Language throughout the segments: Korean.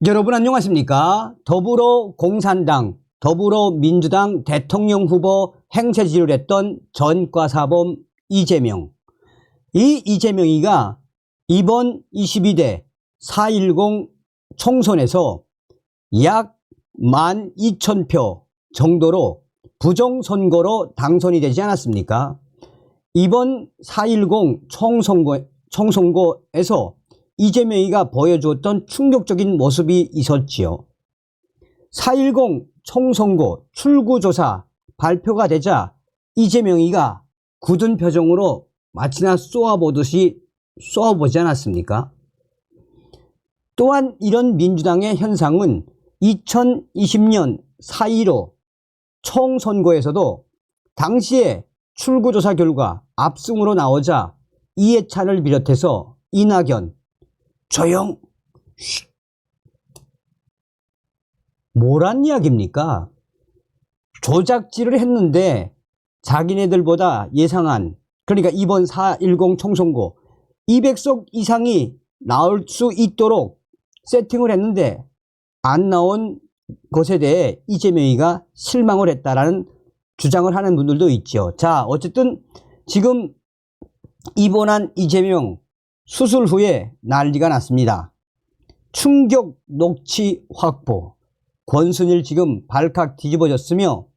여러분 안녕하십니까? 더불어공산당, 더불어민주당 대통령 후보 행세지를 했던 전과사범 이재명. 이 이재명이가 이번 22대 4.10 총선에서 약 12,000표 정도로 부정선거로 당선이 되지 않았습니까? 이번 4.10 총선거에서 이재명이가 보여주었던 충격적인 모습이 있었지요. 4.10 총선거 출구조사 발표가 되자 이재명이가 굳은 표정으로 마치나 쏘아보듯이 쏘아보지 않았습니까? 또한 이런 민주당의 현상은 2020년 4.15 총선거에서도 당시에 출구조사 결과 압승으로 나오자 이해찬을 비롯해서 이낙연, 조용! 뭐란 이야기입니까? 조작질을 했는데 자기네들보다 예상한, 그러니까 이번 4.10 총선거 200석 이상이 나올 수 있도록 세팅을 했는데 안 나온 것에 대해 이재명이가 실망을 했다라는 주장을 하는 분들도 있죠. 자, 어쨌든 지금 입원한 이재명 수술 후에 난리가 났습니다. 충격 녹취 확보. 권순일 지금 발칵 뒤집어졌으며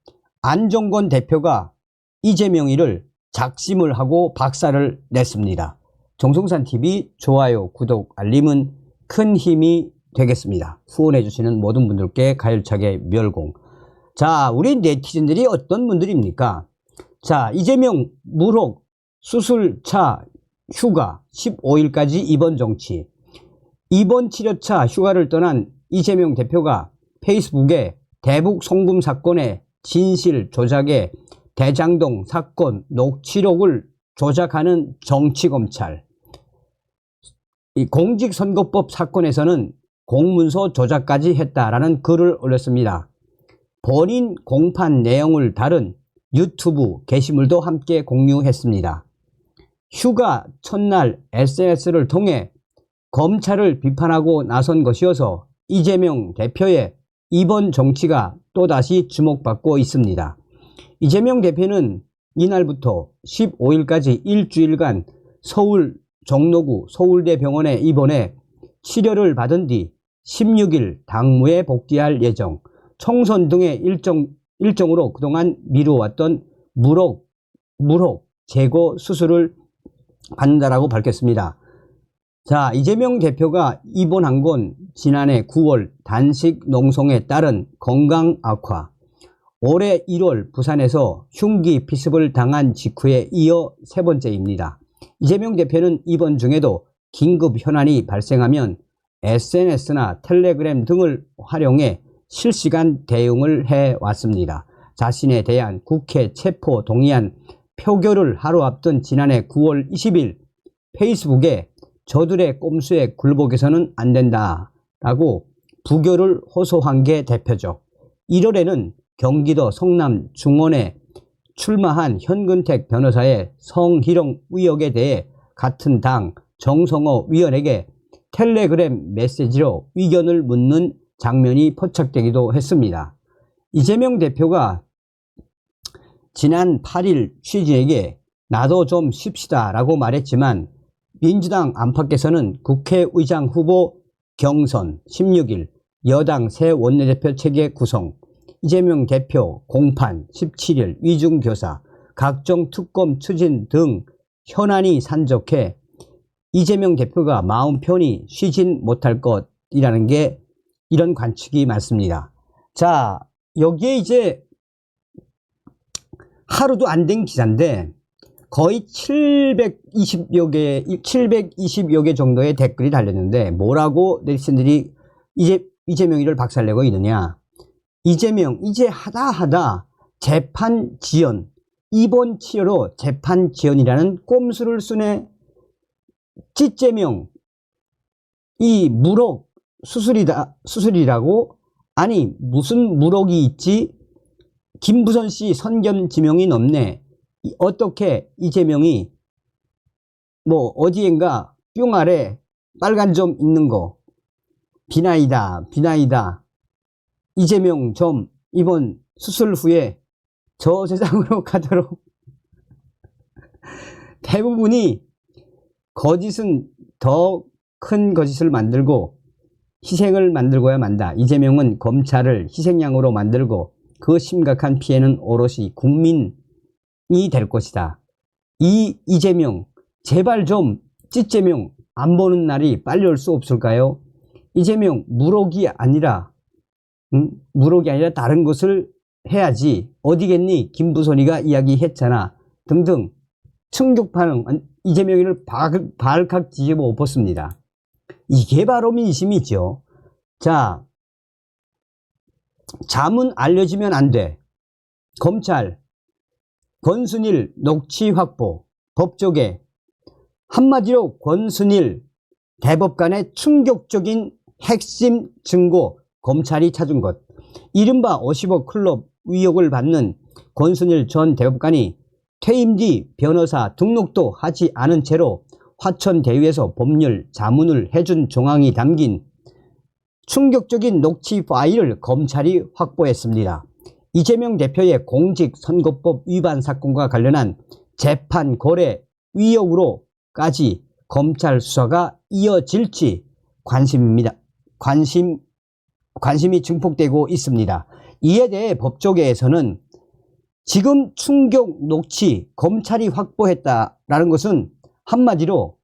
안종권 대표가 이재명이를 작심을 하고 박살을 냈습니다. 정성산TV 좋아요, 구독, 알림은 큰 힘이 되겠습니다. 후원해 주시는 모든 분들께 가열차게 멸공. 자, 우리 네티즌들이 어떤 분들입니까? 자, 이재명 무혹 수술차 휴가 15일까지 입원 정치. 입원 치료차 휴가를 떠난 이재명 대표가 페이스북에 대북 송금 사건의 진실 조작에 대장동 사건 녹취록을 조작하는 정치검찰, 이 공직선거법 사건에서는 공문서 조작까지 했다라는 글을 올렸습니다. 본인 공판 내용을 다룬 유튜브 게시물도 함께 공유했습니다. 휴가 첫날 SNS를 통해 검찰을 비판하고 나선 것이어서 이재명 대표의 이번 정치가 또다시 주목받고 있습니다. 이재명 대표는 이날부터 15일까지 일주일간 서울 종로구 서울대병원에 입원해 치료를 받은 뒤 16일 당무에 복귀할 예정. 총선 등의 일정으로 그동안 미뤄왔던 무혹 제거 수술을 받는다라고 밝혔습니다. 자, 이재명 대표가 입원한 건 지난해 9월 단식 농성에 따른 건강 악화, 올해 1월 부산에서 흉기 피습을 당한 직후에 이어 세 번째입니다. 이재명 대표는 입원 중에도 긴급 현안이 발생하면 SNS나 텔레그램 등을 활용해 실시간 대응을 해왔습니다. 자신에 대한 국회 체포 동의안 표결을 하루 앞둔 지난해 9월 20일 페이스북에 저들의 꼼수에 굴복해서는 안 된다라고 부결을 호소한 게 대표적. 1월에는 경기도 성남 중원에 출마한 현근택 변호사의 성희롱 의혹에 대해 같은 당 정성호 위원에게 텔레그램 메시지로 의견을 묻는 장면이 포착되기도 했습니다. 이재명 대표가 지난 8일 취재에게 나도 좀 쉽시다 라고 말했지만 민주당 안팎에서는 국회의장 후보 경선 16일 여당 새 원내대표 체계 구성, 이재명 대표 공판 17일 위중교사, 각종 특검 추진 등 현안이 산적해 이재명 대표가 마음 편히 쉬진 못할 것이라는 게 이런 관측이 많습니다. 자, 여기에 이제 하루도 안 된 기사인데 거의 720여 개 정도의 댓글이 달렸는데 뭐라고 네티즌들이 이재명이를 박살내고 있느냐. 이재명 이제 하다 재판 지연, 입원 치료로 재판 지연이라는 꼼수를 쓰네. 찌재명 이 무혹 수술이라고? 아니 무슨 무혹이 있지? 김부선 씨 선견 지명이 넘네. 어떻게 이재명이 뭐 어디엔가 뿅 아래 빨간 점 있는 거 비나이다, 비나이다. 이재명 좀 이번 수술 후에 저 세상으로 가도록. 대부분이 거짓은 더 큰 거짓을 만들고 희생을 만들고야 만다. 이재명은 검찰을 희생양으로 만들고 그 심각한 피해는 오롯이 국민이 될 것이다. 이 이재명 제발 좀 찌재명 안 보는 날이 빨리 올 수 없을까요? 이재명 무록이 아니라 다른 것을 해야지. 어디겠니? 김부선이가 이야기했잖아. 등등 충격파는 이재명이를 발칵 뒤집어 엎었습니다. 이게 바로 민심이죠. 자, 자문 알려지면 안 돼. 검찰 권순일 녹취 확보. 법조계 한마디로 권순일 대법관의 충격적인 핵심 증거 검찰이 찾은 것. 이른바 50억 클럽 의혹을 받는 권순일 전 대법관이 퇴임 뒤 변호사 등록도 하지 않은 채로 화천대유에서 법률 자문을 해준 정황이 담긴 충격적인 녹취 파일을 검찰이 확보했습니다. 이재명 대표의 공직선거법 위반 사건과 관련한 재판 거래 의혹으로까지 검찰 수사가 이어질지 관심이 증폭되고 있습니다. 이에 대해 법조계에서는 지금 충격 녹취 검찰이 확보했다라는 것은 한마디로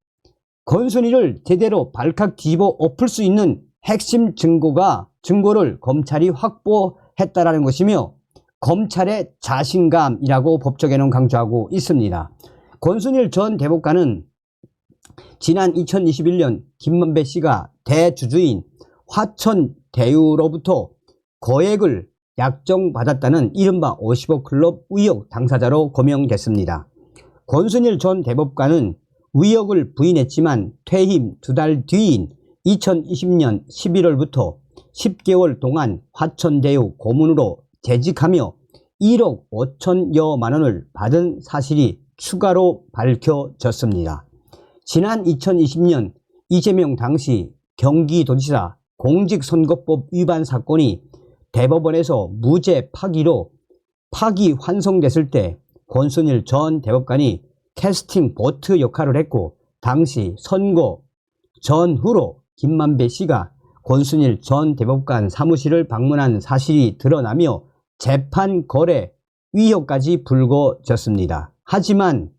권순일을 제대로 발칵 뒤집어 엎을 수 있는 핵심 증거를 검찰이 확보했다라는 것이며 검찰의 자신감이라고 법조계는 강조하고 있습니다. 권순일 전 대법관은 지난 2021년 김만배 씨가 대주주인 화천대유로부터 거액을 약정받았다는 이른바 50억 클럽 의혹 당사자로 고명됐습니다. 권순일 전 대법관은 의혹을 부인했지만 퇴임 2달 뒤인 2020년 11월부터 10개월 동안 화천대유 고문으로 재직하며 1억 5천여만 원을 받은 사실이 추가로 밝혀졌습니다. 지난 2020년 이재명 당시 경기도지사 공직선거법 위반 사건이 대법원에서 무죄 파기 환송됐을 때 권순일 전 대법관이 캐스팅 보트 역할을 했고 당시 선거 전후로 김만배 씨가 권순일 전 대법관 사무실을 방문한 사실이 드러나며 재판 거래 의혹까지 불거졌습니다. 하지만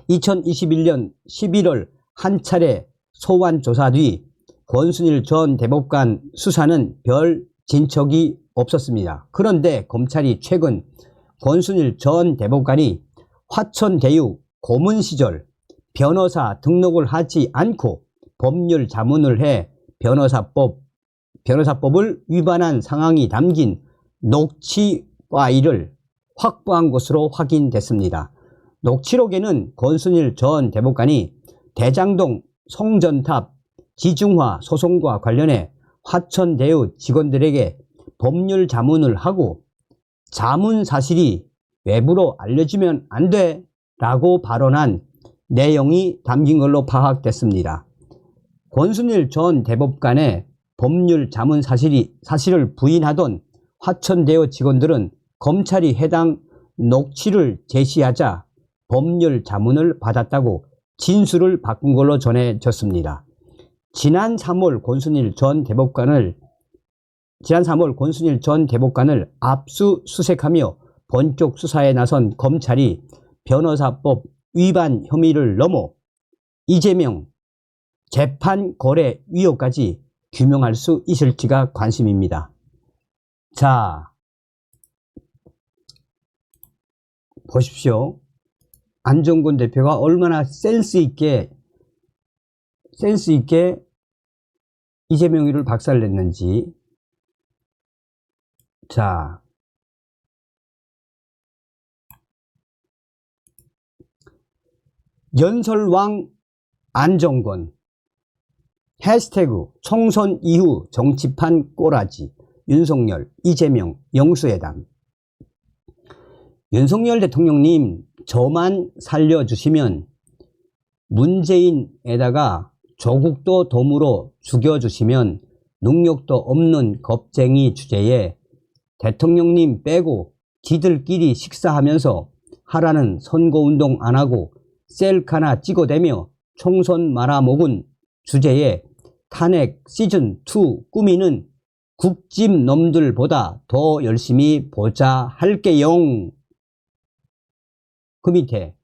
2021년 11월 한 차례 소환 조사 뒤 권순일 전 대법관 수사는 별 진척이 없었습니다. 그런데 검찰이 최근 권순일 전 대법관이 화천대유 고문 시절 변호사 등록을 하지 않고 법률 자문을 해 변호사법을 위반한 상황이 담긴 녹취 파일을 확보한 것으로 확인됐습니다. 녹취록에는 권순일 전 대법관이 대장동 송전탑 지중화 소송과 관련해 화천대유 직원들에게 법률 자문을 하고 자문 사실이 외부로 알려지면 안 돼 라고 발언한 내용이 담긴 걸로 파악됐습니다. 권순일 전 대법관의 법률 자문 사실을 부인하던 화천대유 직원들은 검찰이 해당 녹취를 제시하자 법률 자문을 받았다고 진술을 바꾼 걸로 전해졌습니다. 지난 3월 권순일 전 대법관을 압수수색하며 본격 수사에 나선 검찰이 변호사법 위반 혐의를 넘어 이재명 재판 거래 의혹까지 규명할 수 있을지가 관심입니다. 자, 보십시오. 안종권 대표가 얼마나 센스 있게 이재명이를 박살냈는지. 자, 연설왕 안종권 해시태그 총선 이후 정치판 꼬라지 윤석열 이재명 영수회담. 윤석열 대통령님, 저만 살려주시면 문재인에다가 조국도 덤으로 죽여주시면 능력도 없는 겁쟁이 주제에 대통령님 빼고 지들끼리 식사하면서 하라는 선거운동 안하고 셀카나 찍어대며 총선 말아먹은 주제에 탄핵 시즌2 꾸미는 국집 놈들보다 더 열심히 보자 할게용. 그 밑에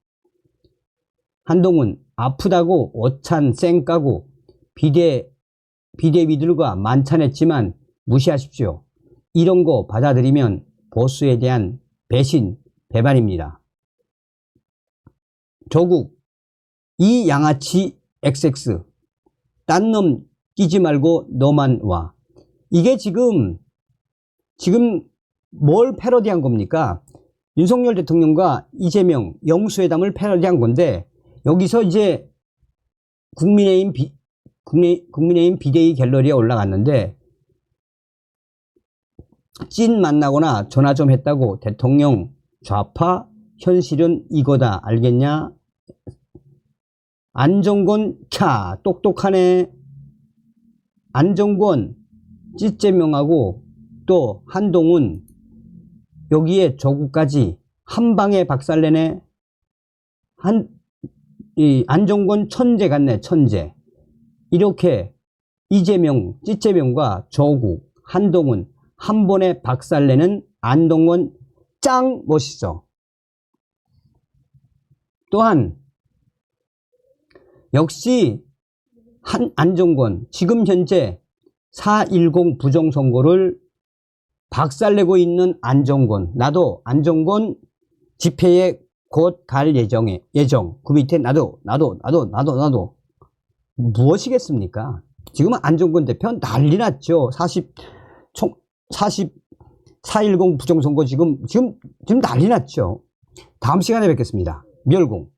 한동훈 아프다고 오찬 쌩 까고 비대위들과 만찬했지만 무시하십시오. 이런 거 받아들이면 보수에 대한 배신, 배반입니다. 조국, 이 양아치 XX, 딴 놈 끼지 말고 너만 와. 이게 지금 뭘 패러디한 겁니까? 윤석열 대통령과 이재명 영수회담을 패러디한 건데, 여기서 이제 국민의힘 비대위 갤러리에 올라갔는데, 찐 만나거나 전화 좀 했다고 대통령 좌파, 현실은 이거다 알겠냐? 안정권 캬 똑똑하네. 안정권 찌제명하고 또 한동훈 여기에 조국까지 한방에 박살내네. 이 안정권 천재 같네, 천재. 이렇게 이재명 찌제명과 조국, 한동훈 한 번에 박살내는 안동원 짱 멋있어. 또한 역시 안정권 지금 현재 4.10 부정선거를 박살내고 있는 안정권, 나도 안정권 집회에 곧 갈 예정. 그 밑에 나도 무엇이겠습니까? 지금은 안정권 대표 난리 났죠. 4.10 부정선거 지금 난리 났죠. 다음 시간에 뵙겠습니다. 멸공.